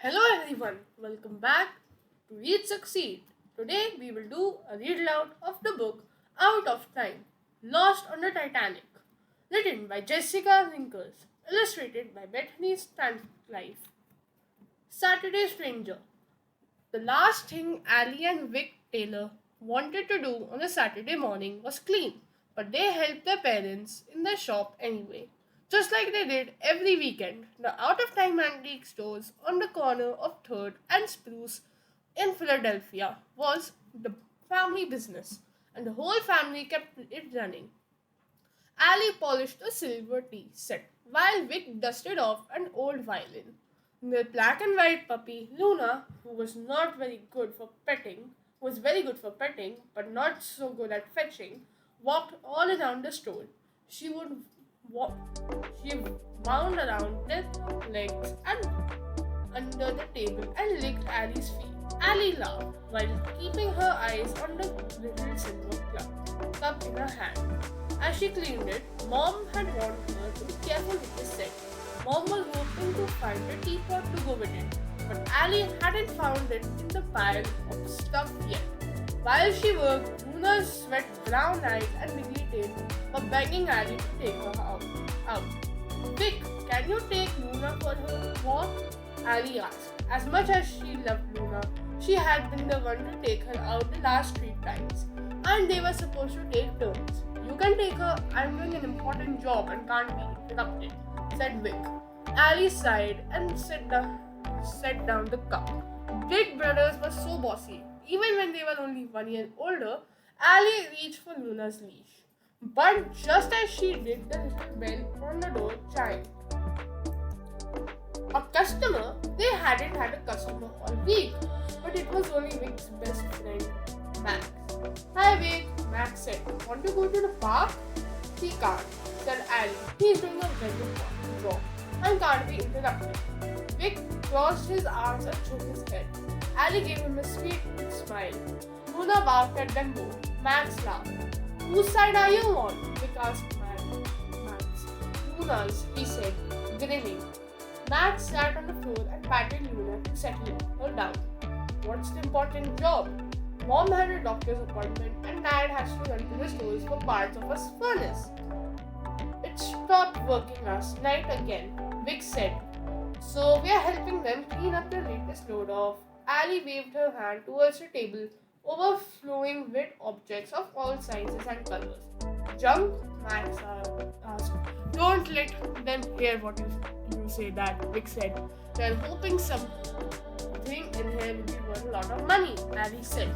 Hello everyone, welcome back to Read Succeed. Today we will do a read aloud of the book Out of Time, Lost on the Titanic, written by Jessica Winkers, illustrated by Bethany Stanlife. Saturday Stranger. The last thing Ali and Vic Taylor wanted to do on a Saturday morning was clean, but they helped their parents in the shop anyway. Just like they did every weekend, the out of time antique stores on the corner of 3rd and Spruce in Philadelphia was the family business, and the whole family kept it running. Ali polished a silver tea set, while Vic dusted off an old violin. The black and white puppy, Luna, who was very good for petting, but not so good at fetching, walked all around the store. She would walk, she wound around their legs and under the table and licked Ali's feet. Ali laughed while keeping her eyes on the little silver cup in her hand. As she cleaned it, Mom had warned her to be careful with the set. Mom was hoping to find a teapot to go with it, but Ali hadn't found it in the pile of stuff yet. While she worked, Luna's sweat brown eyes and wiggly tail were begging Ali to take her out. Vic, can you take Luna for her walk? Ali asked. As much as she loved Luna, she had been the one to take her out the last 3 times, and they were supposed to take turns. You can take her, I'm doing an important job and can't be interrupted, said Vic. Ali sighed and set down the cup. Big brothers were so bossy. Even when they were only 1 year older, Ali reached for Luna's leash. But just as she did, the little bell on the door chimed. A customer? They hadn't had a customer all week, but it was only Vic's best friend, Max. Hi Vic, Max said. Want to go to the park? He can't, said Ali. He's doing a very important job and can't be interrupted. Vic crossed his arms and shook his head. Ali gave him a sweet smile. Luna barked at them both. Max laughed. Whose side are you on? Vic asked Max. Luna's, he said, grinning. Max sat on the floor and patted Luna to settle her down. What's the important job? Mom had a doctor's appointment and Dad has to run to the stores for parts of his furnace. It stopped working last night again, Vic said. So we are helping them clean up the latest load of. Ali waved her hand towards the table, overflowing with objects of all sizes and colors. Junk? Max asked. Don't let them hear what you say that, Vic said. They're hoping something in here will be worth a lot of money, Ali said.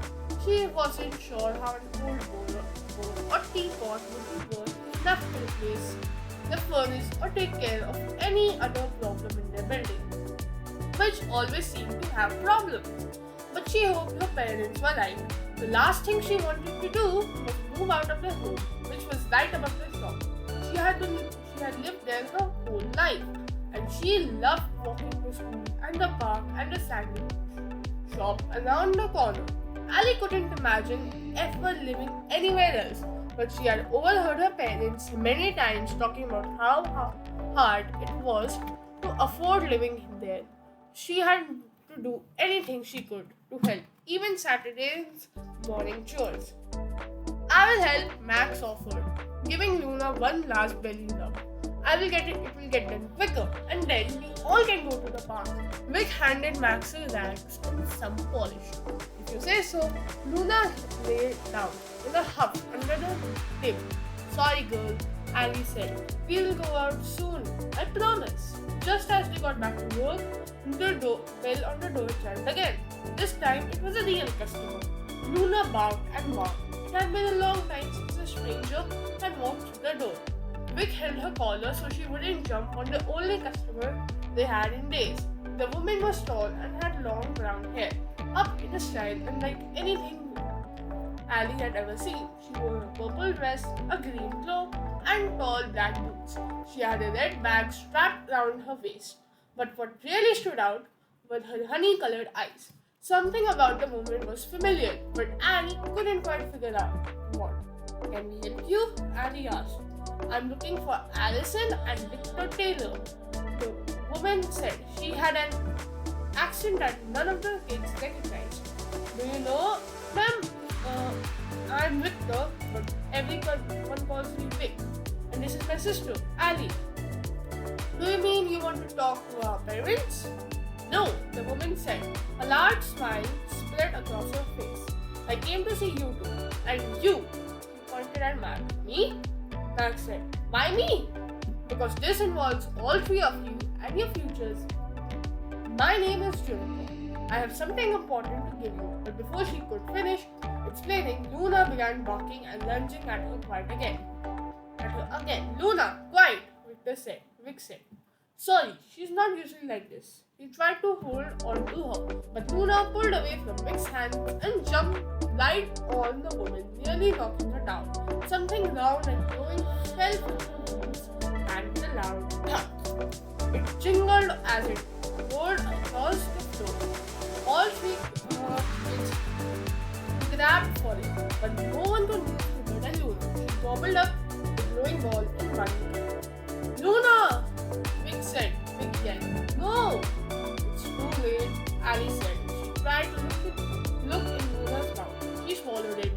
She wasn't sure how an old bowl or teapot would be worth enough to replace the furnace or take care of any other problem in their building, which always seemed to have problems. But she hoped her parents were right. The last thing she wanted to do was move out of the home, which was right above the shop. She had lived there her whole life, and she loved walking to school and the park and the sandwich shop around the corner. Ali couldn't imagine ever living anywhere else, but she had overheard her parents many times talking about how hard it was to afford living there. She had to do anything she could to help, even Saturday's morning chores. I will help, Max offered, giving Luna one last belly rub. It will get done quicker, and then we all can go to the park. Vic handed Max a rags and some polish. If you say so, Luna lay down in a huff under the table. Sorry, girl, Ali said. We will go out soon, I promise. Just as they got back to work, the bell on the door chimed again. This time it was a real customer. Luna barked and barked. It had been a long time since a stranger had walked through the door. Vic held her collar so she wouldn't jump on the only customer they had in days. The woman was tall and had long brown hair, up in a style unlike anything Ali had ever seen. She wore a purple dress, a green cloak, and tall black boots. She had a red bag strapped round her waist. But what really stood out were her honey-colored eyes. Something about the woman was familiar, but Ali couldn't quite figure out what. Can we help you? Ali asked. I'm looking for Allison and Victor Taylor. The woman said she had an accent that none of the kids recognized. Do you know, ma'am? I'm Victor, but everyone calls me Vic. And this is my sister, Ali. Do you mean you want to talk to our parents? No, the woman said. A large smile spread across her face. I came to see you too. And you, she pointed at Max. Me? Max said. Why me? Because this involves all three of you and your futures. My name is Juniper. I have something important to give you. But before she could finish explaining, Luna began barking and lunging at her again. Luna, quiet, Vic said. Sorry, she's not usually like this. He tried to hold on to her, but Luna pulled away from Vic's hands and jumped right on the woman, nearly knocking her down. Something round and glowing fell from her bones and with a loud thud. It jingled as it rolled across the floor. All three kids grabbed for it, but no one could move quicker than Luna. She gobbled up the glowing ball in one minute. Luna! Vic said. Vic yelled. No! It's too late, Ali said. She tried to look in Luna's mouth. She swallowed it.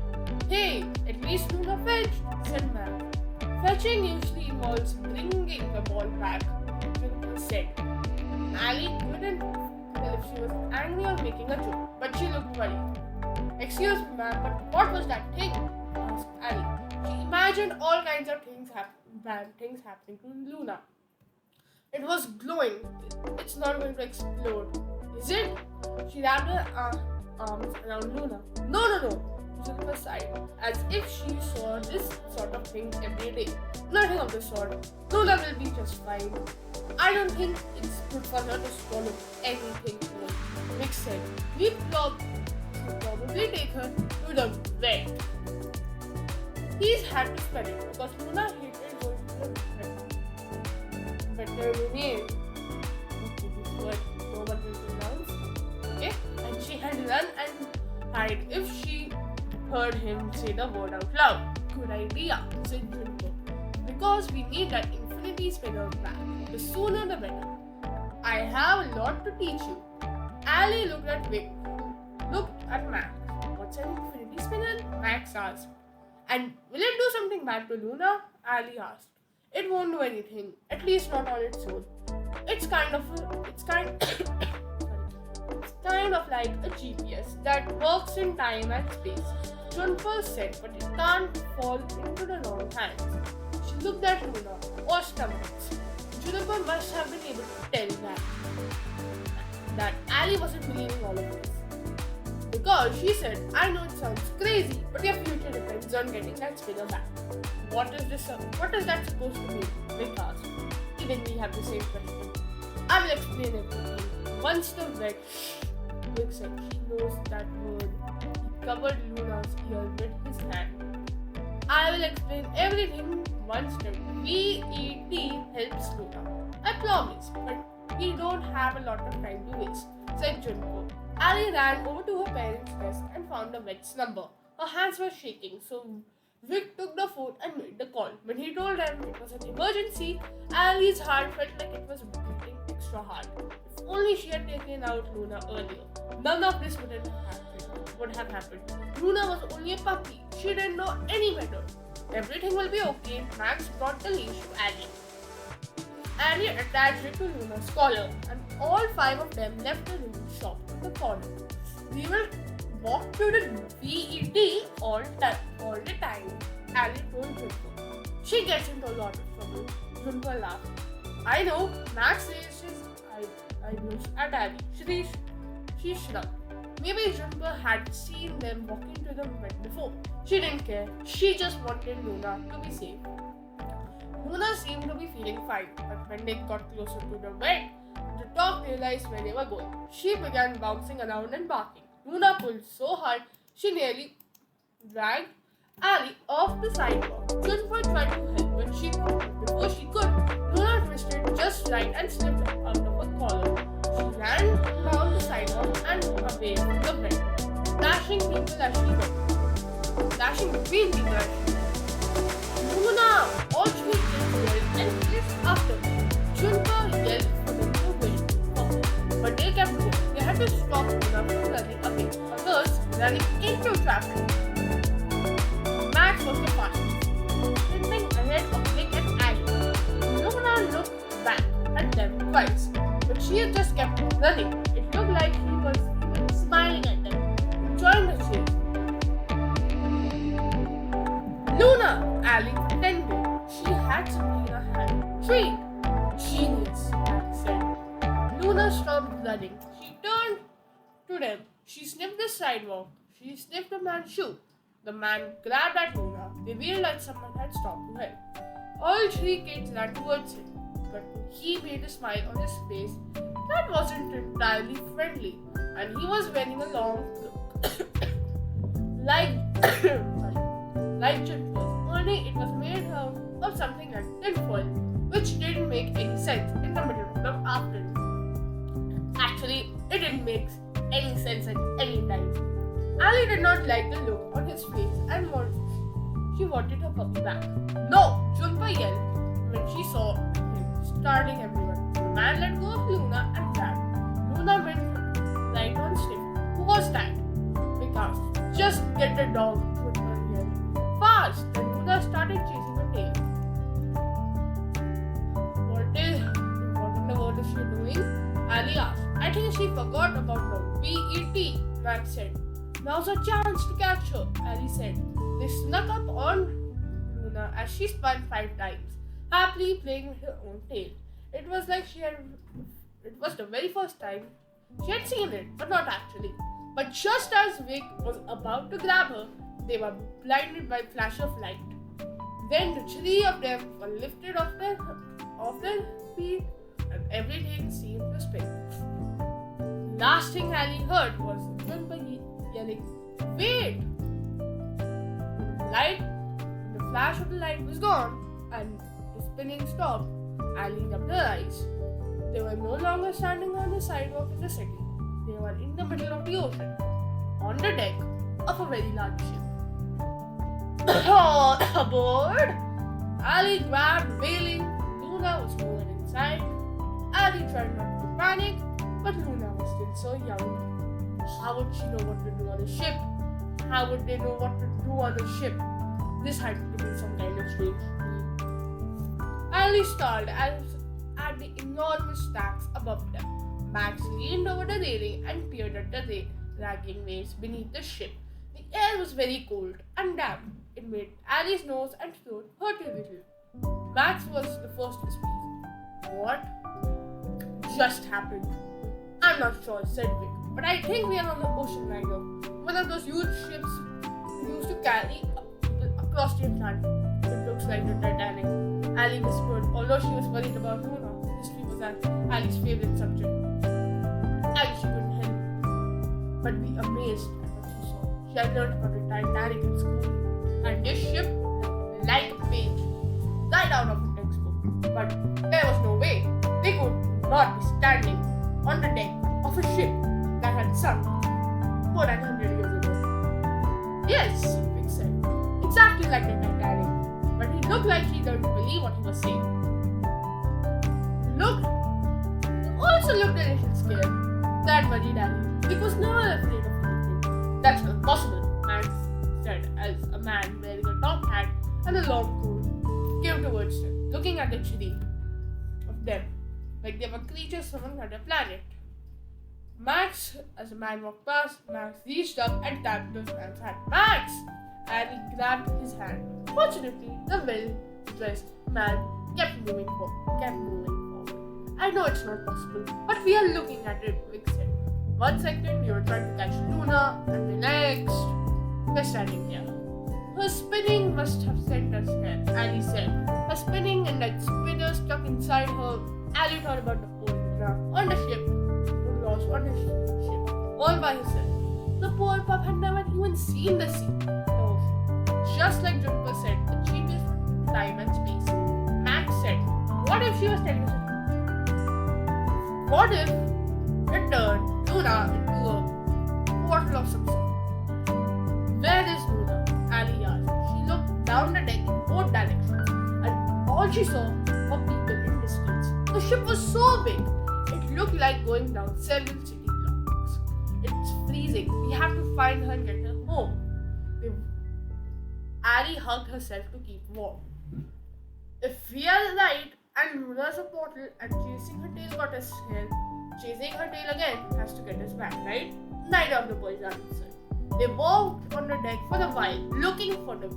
Hey, at least Luna fetched, said Mac. Fetching usually involves bringing the ball back, Juniper said. Ali couldn't tell if she was angry or making a joke, but she looked worried. Excuse me, ma'am, but what was that thing? Asked Ali. She imagined all kinds of bad things happening to Luna. It was glowing. It's not going to explode, is it? She wrapped her arms around Luna. No. Juniper sighed, as if she saw this sort of thing every day. Nothing of the sort. Luna will be just fine. I don't think it's good for her to swallow anything more, Vic said. We probably take her to the vet. He's had to spell it because Luna hated going to the veterinarian. What no one will pronounce. Okay? And she had run and hide if she heard him say the word out loud. Good idea, said Juniper. Because we need that infinity spinner back. The sooner the better. I have a lot to teach you. Ali looked at Vic, looked at Max. What's an infinity spinner? Max asked. And will it do something bad to Luna? Ali asked. It won't do anything, at least not on its own. It's kind of like a GPS that works in time and space. Juniper said, but it can't fall into the wrong hands. She looked at Luna, awestruck. Juniper must have been able to tell that Ali wasn't believing all of this. Because she said, I know it sounds crazy, but your future depends on getting that spinner back. What is that supposed to mean? Vic asked. Even we have the same question. I will explain everything. Once the vet, Vic said, she knows that word. He covered Luna's ear with his hand. I will explain everything once the VET helps Luna. I promise, but we don't have a lot of time to waste, said Juniper. Ali ran over to her parents' desk and found the vet's number. Her hands were shaking, so Vic took the phone and made the call. When he told them it was an emergency, Ali's heart felt like it was beating extra hard. If only she had taken out Luna earlier, none of this would have happened. Luna was only a puppy. She didn't know any better. Everything will be okay. Max brought the leash to Ali. Ali attached it to Luna's collar, and all five of them left the room shop in the corner. We will walk to the VET all the time, Ali told Juniper. She gets into a lot of trouble. Juniper laughed. I know. Max raised his eyebrows at Ali. She shrugged. Maybe Juniper had seen them walking to the vet before. She didn't care. She just wanted Luna to be safe. Luna seemed to be feeling fine, but when they got closer to the vet, the dog realized where they were going. She began bouncing around and barking. Luna pulled so hard, she nearly dragged Ali off the sidewalk. Juniper tried to help when she could. Before she could, Luna twisted just right and slipped out of her collar. She ran down the sidewalk and away from the vet, dashing people as she went. Dashing between people as she went. Luna! All three kids yelled and chased after her. Juniper yelled for them to wait, but they kept going. had to stop Luna from running away, or worse, running into traffic. Max was the fastest, slipping ahead of Vic and Ali. Luna looked back at them twice, but she just kept running. It looked like he was even smiling at them, enjoying the chase. Luna, Ali pretended she had something in her hand. Treat! Genius, Max said. Luna stopped running. She turned to them. She sniffed the sidewalk. She sniffed the man's shoe. The man grabbed at Luna. They realized someone had stopped to help. All three kids ran towards him, but he made a smile on his face that wasn't entirely friendly, and he was wearing a long like like Chipmunk, only it was made out of something like tinfoil, which didn't make any sense in the middle of the afternoon. Actually, it didn't make any sense at any time. Ali did not like the look on his face and she wanted her puppy back. No! Junpa yelled when she saw him starting everyone. The man let go of Luna and ran. Luna went right on Sniff. Who was that? Because just get the dog, Junpa yelled. Fast! Then Luna started chasing her tail. What in the world is she doing? Ali asked. I think she forgot about the BET, Max said. Now's a chance to catch her, Ali said. They snuck up on Luna as she spun 5 times, happily playing with her own tail. It was the very first time she had seen it, but not actually. But just as Vic was about to grab her, they were blinded by a flash of light. Then the 3 of them were lifted off their feet and everything seemed to spin. Last thing Ali heard was Junpa yelling, "Wait!" The flash of the light was gone and the spinning stopped. Ali rubbed her eyes. They were no longer standing on the sidewalk in the city. They were in the middle of the ocean, on the deck of a very large ship. Aboard! Ali grabbed, wailing. Luna was moving inside. Ali tried not to panic, but Luna was still so young. How would she know what to do on a ship? How would they know what to do on a ship? This had to be some kind of strange dream. Ali stared at the enormous stacks above them. Max leaned over the railing and peered at the dragging waves beneath the ship. The air was very cold and damp. It made Ali's nose and throat hurt a little. Max was the first to speak. What just happened? I'm not sure, said Vic, but I think we are on the ocean liner, one of those huge ships used to carry across the Atlantic. It looks like the Titanic, Ali whispered, although she was worried about Luna. History was Ali's favorite subject. And she couldn't help but be amazed at what she saw. She had learned about the Titanic in school, and this ship like a page right out of a textbook. But there was no way they could not be standing on the deck of a ship that had sunk more than 100 years ago. Yes, Vic said. Exactly like the Titanic. But he looked like he didn't believe what he was saying. He also looked a little scared. That worried Ali. Vic was never afraid of anything. That's not possible, Max said as a man wearing a top hat and a long coat came towards them, looking at the three of them like they were creatures from another planet. Max, as the man walked past, Max reached up and tapped the man's hand. Max! And he grabbed his hand. Fortunately, the well-dressed man kept moving forward. I know it's not possible, but we are looking at it, Vic said. 1 second, we were trying to catch Luna, and the next, we're standing here. Her spinning must have sent us here, Ali said. Her spinning and that spinner stuck inside her. Ali thought about the poor Luna on the ship, who lost on his ship, all by herself. The poor pup had never even seen the sea, the ocean. Just like Junpa said, the cheapest time and space. Max said, what if she was telling us? What if it turned Luna into a bottle of some sort? Where is Luna? Ali asked. She looked down the deck in both directions, and all she saw were people in distance. The ship was so big, it looked like going down several city blocks. freezing. We have to find her and get her home. Allie hugged herself to keep warm. If we are right and Luna's a portal and chasing her tail got us here, chasing her tail again has to get us back, right? Neither of the boys answered. They walked on the deck for a while, looking for the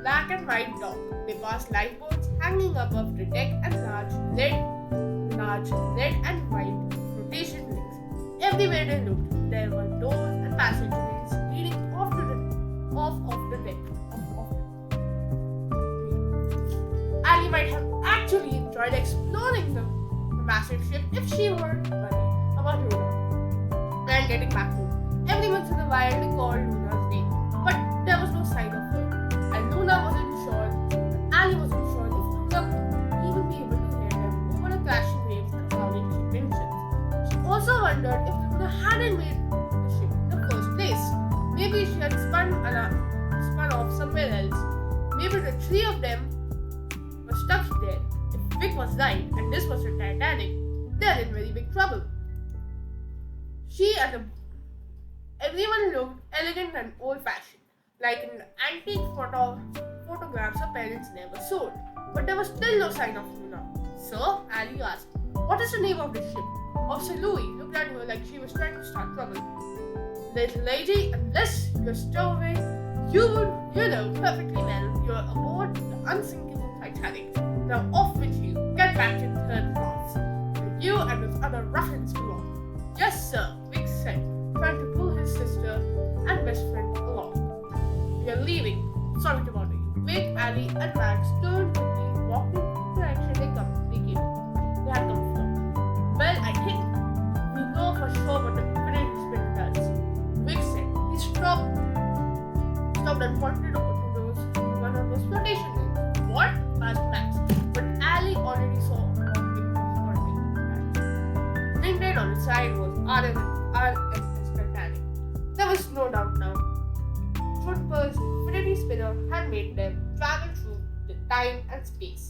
black and white dog. They passed lifeboats hanging above the deck and large red and white flotation links. Everywhere they looked, there were doors and passageways leading off of the deck. Allie might have actually enjoyed exploring the massive ship if she weren't worried about Luna and getting back home. Every once in a while they called Luna's name, but there was no sign of her. And Luna wasn't sure, and Allie wasn't sure if Luna would even be able to hear them over the crashing waves and howling ship engines. She also wondered if Luna hadn't made the ship in the first place. Maybe she had spun off somewhere else. Maybe the three of them were stuck there. If Vic was right and this was the Titanic, they're in very big trouble. Everyone looked elegant and old-fashioned, like an antique photographs her parents never sold. But there was still no sign of Luna. So Allie asked, "What is the name of the ship?" Officer Louis looked at her like she was trying to start trouble. "Little lady, unless you're stowaway, you know perfectly well you're aboard the unsinkable Titanic. Now off with you. Get back in third class, where you and those other ruffians belong." "Yes, sir," Vic said, trying to pull his sister and best friend along. "We are leaving. Sorry to bother you." Vic, Allie, and Max turned quickly, walked in the direction they had come from. "Well, I think we know for sure what the British spirit does," Vic said. He stopped and pointed to one of those flotation rings. "What?" asked Max. But Allie already saw what Vic was pointing at. Printed on the side was RMS Titanic. There was no doubt now. Trunkel's infinity spinner had made them travel through the time and space,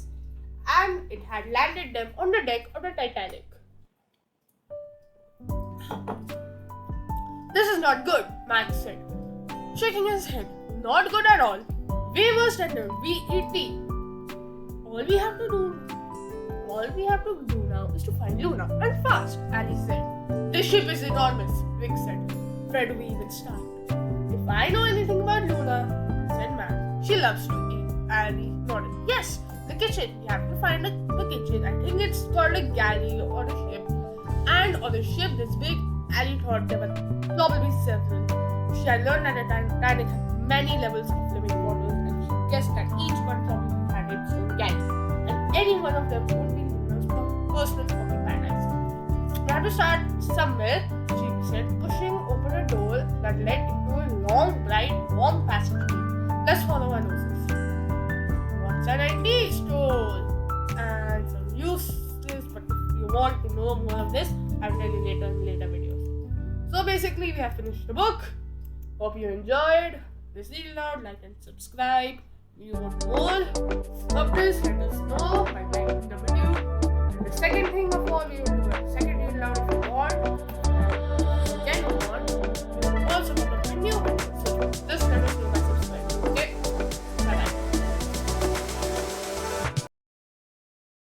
and it had landed them on the deck of the Titanic. "This is not good," Max said, shaking his head. "Not good at all. Way worse than the VET. All we have to do now is to find Luna, and fast," Allie said. "This ship is enormous," Vic said. "Where do we even start?" "If I know anything about Luna," said Max, "she loves to eat." Allie nodded. "Yes, the kitchen. We have to find the kitchen. I think it's called a galley or a ship. And on a ship this big," Allie thought there were probably several. She had learned that the Titanic had many levels of living quarters, and she guessed that each one probably had its own galley, and any one of them would be Luna's personal smoking paradise. "We have to start somewhere," she said, pushing open a door that led into a long, bright, warm passageway. "Let's follow our noses." What's an IT store? And some useless, but if you want to know more of this, I'll tell you later in later videos. So basically, we have finished the book. Hope you enjoyed. Please read aloud, like and subscribe. If you want more of this, let us know by liking the video.